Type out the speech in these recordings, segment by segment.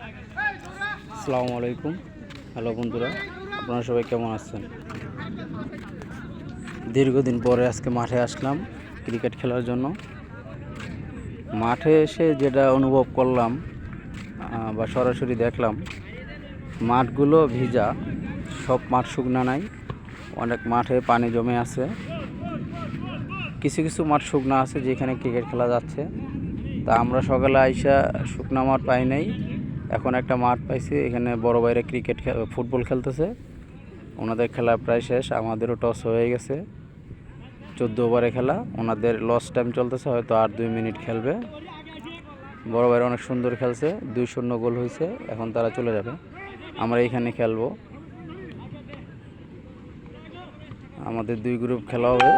আসসালামু আলাইকুম। হ্যালো বন্ধুরা, আপনারা সবাই কেমন আছেন? দীর্ঘদিন পরে আজকে মাঠে আসলাম ক্রিকেট খেলার জন্য। মাঠে এসে যেটা অনুভব করলাম বা সরাসরি দেখলাম, মাঠগুলো ভিজা, সব মাঠ শুকনা নাই। অনেক মাঠে পানি জমে আছে, কিছু কিছু মাঠ শুকনা আছে যেখানে ক্রিকেট খেলা যাচ্ছে। তা আমরা সকালে আইসা শুকনা মাঠ পাই নাই, এখন একটা মাঠ পাইছি। এখানে বড় বাইরে ফুটবল খেলতেছে। ওনাদের খেলা প্রায় শেষ, আমাদেরও টস হয়ে গেছে। 14 ওভারে খেলা, ওনাদের লস টাইম চলতেছে, হয়তো আর 2 মিনিট খেলবে। বড় বাইরে অনেক সুন্দর খেলছে, 2-0 গোল হয়েছে। এখন তারা চলে যাবে, আমরা এইখানে খেলবো। আমাদের 2 গ্রুপ খেলা হবে।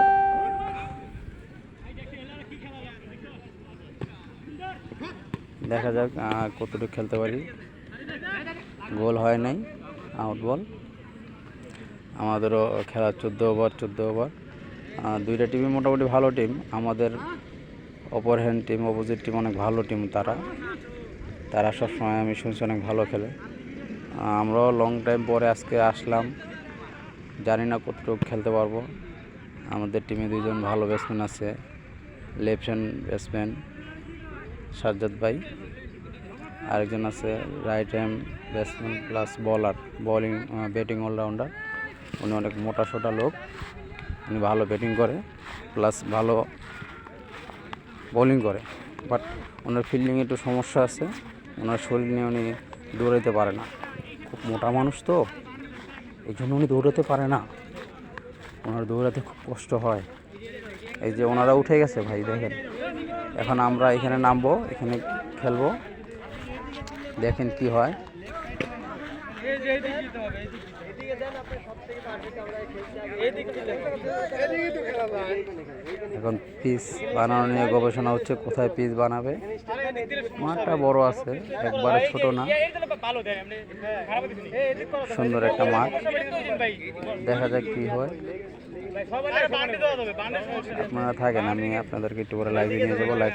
দেখা যাক কতটুকু খেলতে পারি। গোল হয় নাই, আউট বল। আমাদেরও খেলা 14 ওভার। দুইটা টিমই মোটামুটি ভালো টিম। আমাদের অপর হ্যান্ড টিম, অপোজিট টিম অনেক ভালো টিম। তারা সবসময় আমি শুনছি অনেক ভালো খেলে। আমরাও লং টাইম পরে আজকে আসলাম, জানি না কতটুকু খেলতে পারবো। আমাদের টিমে 2 জন ভালো ব্যাটসম্যান আছে, লেফট হ্যান্ড ব্যাটসম্যান সাজ্জাদ ভাই, আরেকজন আছে right hand batsman plus batting allrounder. উনি অনেক মোটা সোটা লোক, উনি ভালো ব্যাটিং করে প্লাস ভালো বোলিং করে। বাট ওনার ফিল্ডিংয়ে একটু সমস্যা আছে, ওনার শরীর নিয়ে উনি দৌড়াতে পারে না। খুব মোটা মানুষ তো, এই জন্য উনি দৌড়াতে পারে না। ওনার দৌড়াতে খুব কষ্ট হয়। এই যে ওনারা উঠে গেছে ভাই, দেখেন। এখন আমরা এখানে নামবো, এখানে খেলবো, দেখেন কি হয়। এখন পিচ বানানো নিয়ে গবেষণা হচ্ছে, কোথায় পিচ বানাবে। মাঠটা বড় আছে, একবারে ছোট না, সুন্দর একটা মাঠ। দেখা যাক কি হয়। আপনারা থাকেন, আমি আপনাদেরকে একটু করে লাইভে নিয়ে যাবো। লাইভ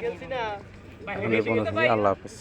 এখন এই পর্যন্ত থেকে, আল্লাহ হাফেজ।